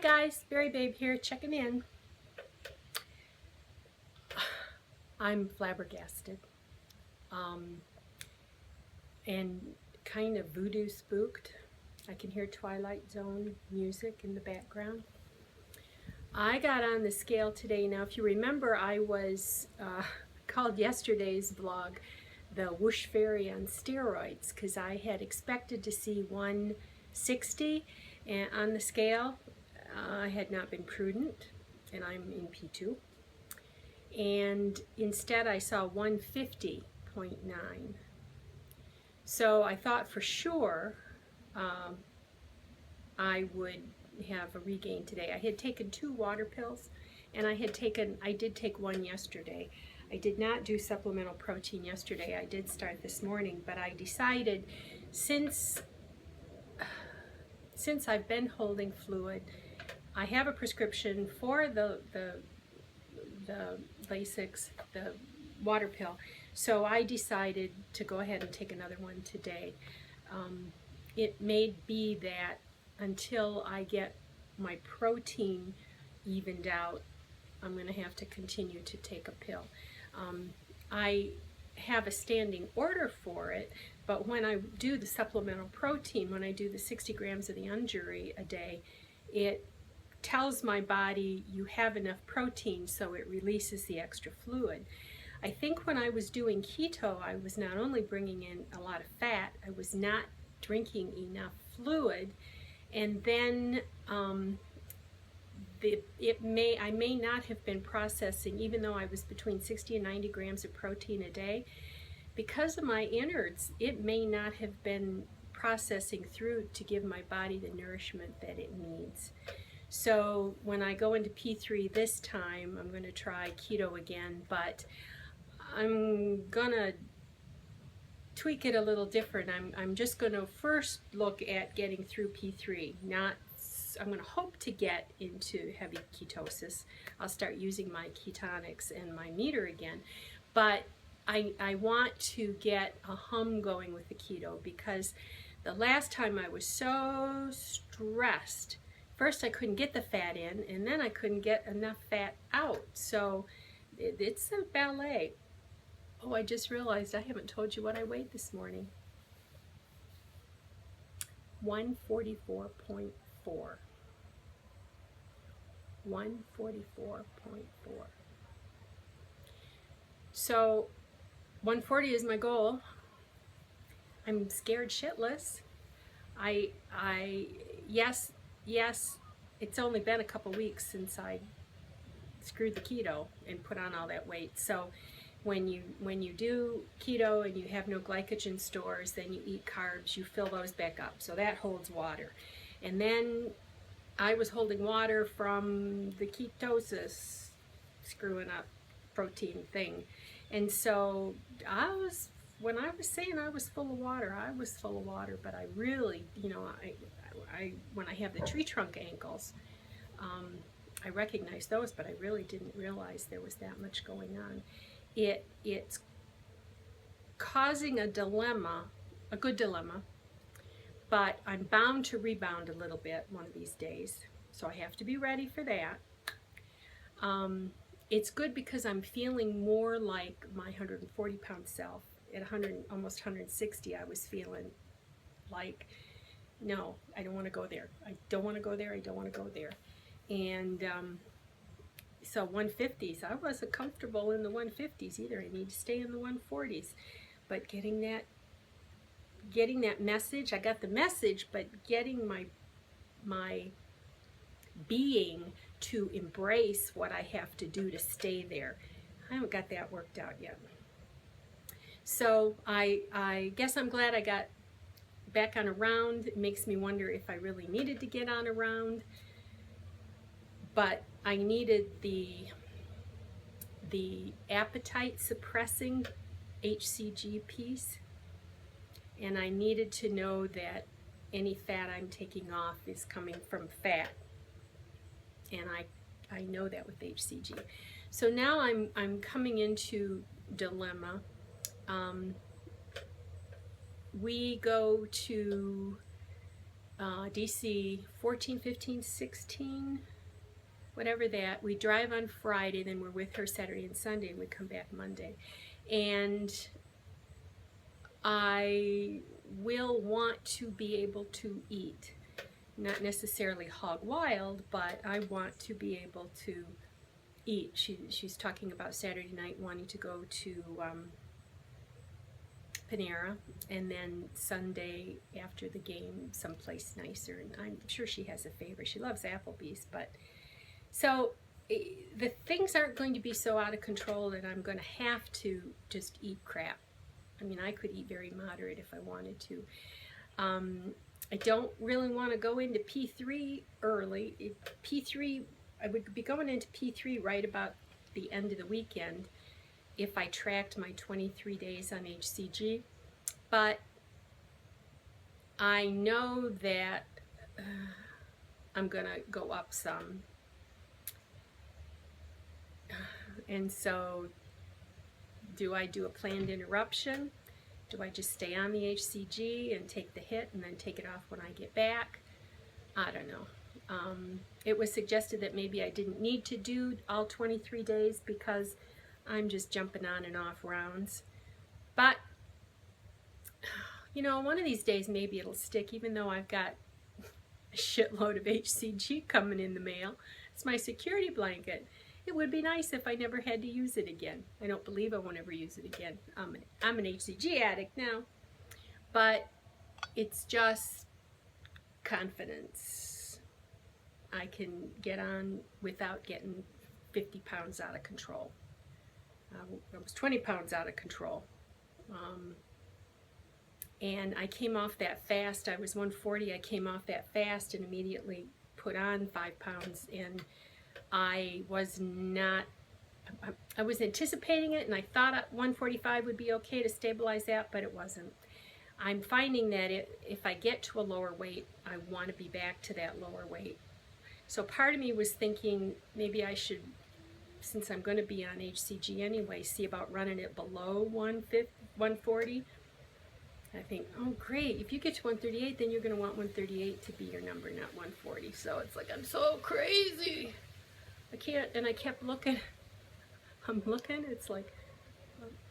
guys, Berry Babe here, checking in. I'm flabbergasted and kind of voodoo spooked. I can hear Twilight Zone music in the background. I got on the scale today. Now, if you remember, I was called yesterday's vlog the Whoosh Fairy on steroids because I had expected to see 160 and on the scale. I had not been prudent, and I'm in P2. And instead I saw 150.9. So I thought for sure I would have a regain today. I had taken 2 water pills, and I did take one yesterday. I did not do supplemental protein yesterday. I did start this morning, but I decided since I've been holding fluid, I have a prescription for the Lasix, the water pill. So I decided to go ahead and take another one today. It may be that until I get my protein evened out, I'm going to have to continue to take a pill. I have a standing order for it, but when I do the supplemental protein, when I do the 60 grams of the Znzh a day, it tells my body you have enough protein, so it releases the extra fluid. I think when I was doing keto, I was not only bringing in a lot of fat, I was not drinking enough fluid, and then I may not have been processing, even though I was between 60 and 90 grams of protein a day. Because of my innards, it may not have been processing through to give my body the nourishment that it needs. So when I go into P3 this time, I'm going to try keto again, but I'm going to tweak it a little different. I'm just going to first look at getting through P3. I'm going to hope to get into heavy ketosis. I'll start using my ketonics and my meter again, but I want to get a hum going with the keto, because the last time I was so stressed. First, I couldn't get the fat in, and then I couldn't get enough fat out. So it's a ballet. Oh, I just realized I haven't told you what I weighed this morning. 144.4. 144.4. So 140 is my goal. I'm scared shitless. Yes, it's only been a couple weeks since I screwed the keto and put on all that weight. So when you do keto and you have no glycogen stores, then you eat carbs, you fill those back up. So that holds water. And then I was holding water from the ketosis screwing up protein thing. And so when I was saying I was full of water, I was full of water, but I really, when I have the tree trunk ankles, I recognize those, but I really didn't realize there was that much going on. It's causing a dilemma, a good dilemma, but I'm bound to rebound a little bit one of these days, so I have to be ready for that. It's good because I'm feeling more like my 140-pound self. At almost 160, I was feeling like, no, I don't want to go there. I don't want to go there. I don't want to go there. And so 150s, I wasn't comfortable in the 150s either. I need to stay in the 140s. But getting that message, I got the message, but getting my being to embrace what I have to do to stay there, I haven't got that worked out yet. So I guess I'm glad I got back on a round. It makes me wonder if I really needed to get on a round, but I needed the appetite suppressing HCG piece, and I needed to know that any fat I'm taking off is coming from fat, and I know that with HCG. So now I'm coming into dilemma. We go to DC 14, 15, 16, whatever that. We drive on Friday, then we're with her Saturday and Sunday, and we come back Monday. And I will want to be able to eat. Not necessarily hog wild, but I want to be able to eat. She's talking about Saturday night wanting to go to Panera, and then Sunday after the game someplace nicer, and I'm sure she has a favorite. She loves Applebee's, but so the things aren't going to be so out of control that I'm going to have to just eat crap. I mean, I could eat very moderate if I wanted to. I don't really want to go into P3 early. P3, I would be going into P3 right about the end of the weekend if I tracked my 23 days on HCG, but I know that I'm gonna go up some, and so do I do a planned interruption? Do I just stay on the HCG and take the hit and then take it off when I get back? I don't know. It was suggested that maybe I didn't need to do all 23 days because I'm just jumping on and off rounds. But, you know, one of these days maybe it'll stick, even though I've got a shitload of HCG coming in the mail. It's my security blanket. It would be nice if I never had to use it again. I don't believe I won't ever use it again. I'm an HCG addict now. But it's just confidence. I can get on without getting 50 pounds out of control. I was 20 pounds out of control. And I came off that fast. I was 140. I came off that fast and immediately put on 5 pounds. And I was not, I was anticipating it, and I thought 145 would be okay to stabilize that, but it wasn't. I'm finding that if I get to a lower weight, I want to be back to that lower weight. So part of me was thinking maybe I should, since I'm going to be on HCG anyway, see about running it below 140. I think, oh great, if you get to 138, then you're going to want 138 to be your number, not 140. So it's like, I'm so crazy. I can't, and I kept looking. I'm looking, it's like,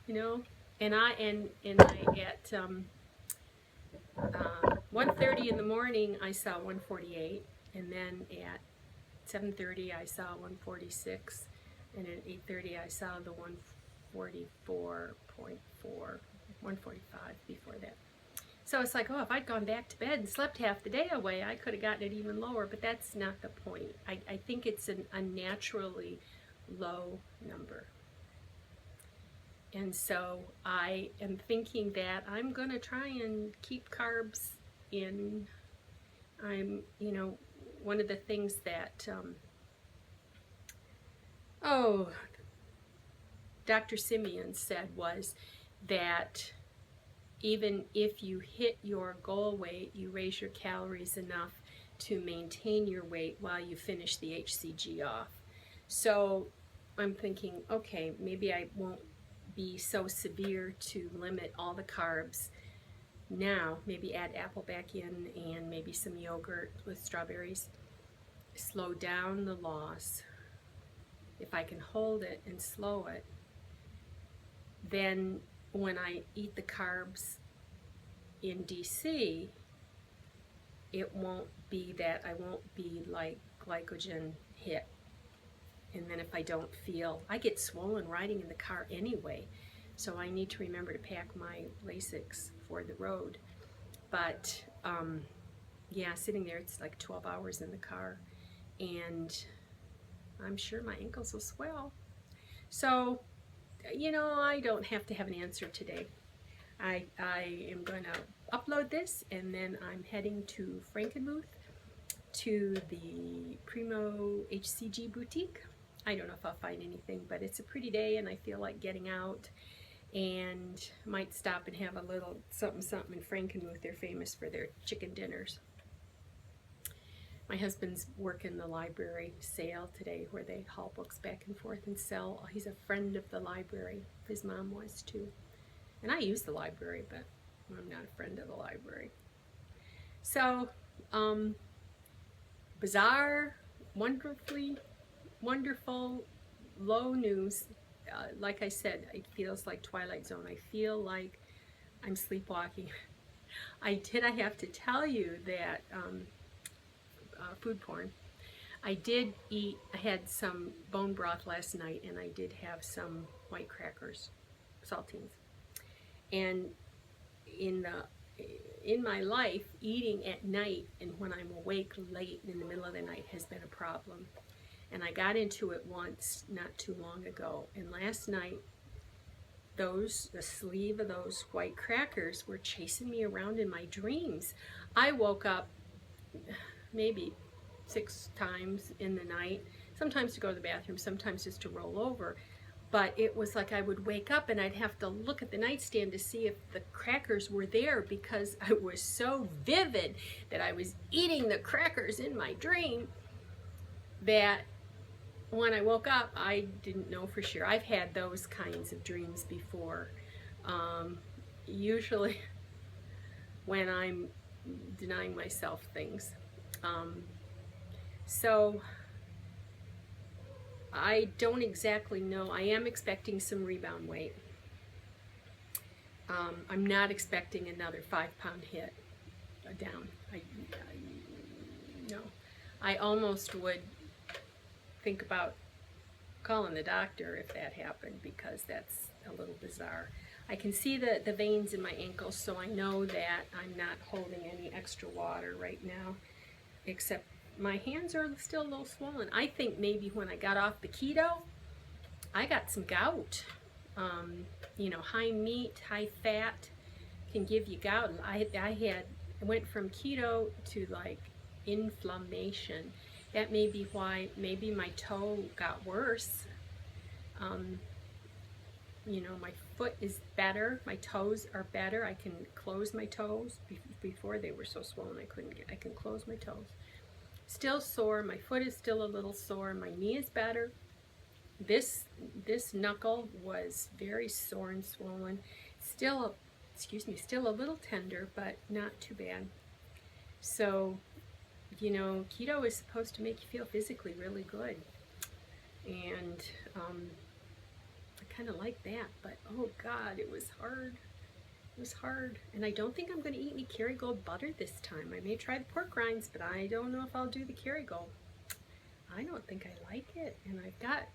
you know, and I at 1:30 in the morning, I saw 148, and then at 7:30, I saw 146, and at 8:30, I saw the 144.4, 145 before that. So it's like, oh, if I'd gone back to bed and slept half the day away, I could have gotten it even lower, but that's not the point. I think it's an unnaturally low number. And so I am thinking that I'm going to try and keep carbs in. I'm, you know, one of the things that, Dr. Simeon said was that even if you hit your goal weight, you raise your calories enough to maintain your weight while you finish the HCG off. So I'm thinking, okay, maybe I won't be so severe to limit all the carbs now. Maybe add apple back in and maybe some yogurt with strawberries. Slow down the loss. If I can hold it and slow it, then when I eat the carbs in DC, it won't be that, I won't be like glycogen hit. And then if I don't feel, I get swollen riding in the car anyway, so I need to remember to pack my Lasix for the road. But yeah, sitting there, it's like 12 hours in the car, and I'm sure my ankles will swell. So, you know, I don't have to have an answer today. I am going to upload this, and then I'm heading to Frankenmuth, to the Primo HCG boutique. I don't know if I'll find anything, but it's a pretty day and I feel like getting out, and might stop and have a little something in Frankenmuth. They're famous for their chicken dinners. My husband's working the library sale today where they haul books back and forth and sell. He's a friend of the library. His mom was too. And I use the library, but I'm not a friend of the library. So bizarre, wonderful, low news. Like I said, it feels like Twilight Zone. I feel like I'm sleepwalking. I have to tell you that food porn. I had some bone broth last night, and I did have some white crackers, saltines. And in my life, eating at night and when I'm awake late in the middle of the night has been a problem. And I got into it once not too long ago. And last night, the sleeve of those white crackers were chasing me around in my dreams. I woke up maybe 6 times in the night, sometimes to go to the bathroom, sometimes just to roll over. But it was like I would wake up and I'd have to look at the nightstand to see if the crackers were there, because I was so vivid that I was eating the crackers in my dream that when I woke up, I didn't know for sure. I've had those kinds of dreams before. Usually when I'm denying myself things. So I don't exactly know. I am expecting some rebound weight. I'm not expecting another 5-pound hit down. No. I almost would think about calling the doctor if that happened, because that's a little bizarre. I can see the veins in my ankles, so I know that I'm not holding any extra water right now, except my hands are still a little swollen. I think maybe when I got off the keto, I got some gout. You know, high meat, high fat can give you gout. I went from keto to like inflammation. That may be why maybe my toe got worse. You know, my foot is better. My toes are better. I can close my toes. Before they were so swollen I can close my toes. Still sore. My foot is still a little sore. My knee is better. This knuckle was very sore and swollen. Still a little tender, but not too bad. So, you know, keto is supposed to make you feel physically really good. And I kind of like that, but oh God, it was hard. It was hard. And I don't think I'm going to eat any Kerrygold butter this time. I may try the pork rinds, but I don't know if I'll do the Kerrygold. I don't think I like it. And I've got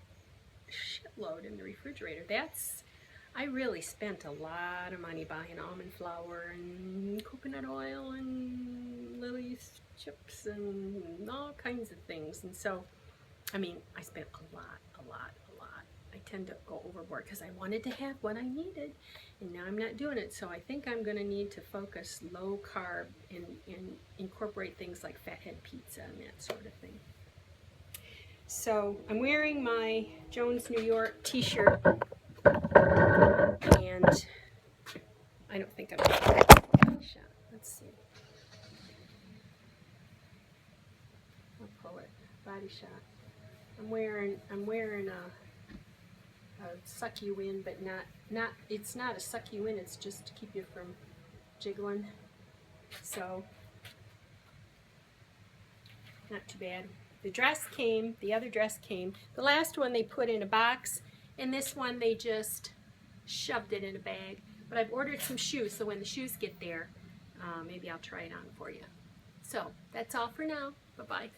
a shitload in the refrigerator. I really spent a lot of money buying almond flour and coconut oil and Lily's chips and all kinds of things. And so, I mean, I spent a lot. I tend to go overboard because I wanted to have what I needed, and now I'm not doing it. So I think I'm going to need to focus low carb and incorporate things like fathead pizza and that sort of thing. So I'm wearing my Jones, New York t-shirt, and I don't think I'm going to get a body shot. Let's see. I'll pull it. Body shot. I'm wearing a suck you in, but it's not a suck you in, it's just to keep you from jiggling. So not too bad. The other dress came. The last one they put in a box, and this one they just shoved it in a bag. But I've ordered some shoes, so when the shoes get there, maybe I'll try it on for you. So that's all for now. Bye-bye.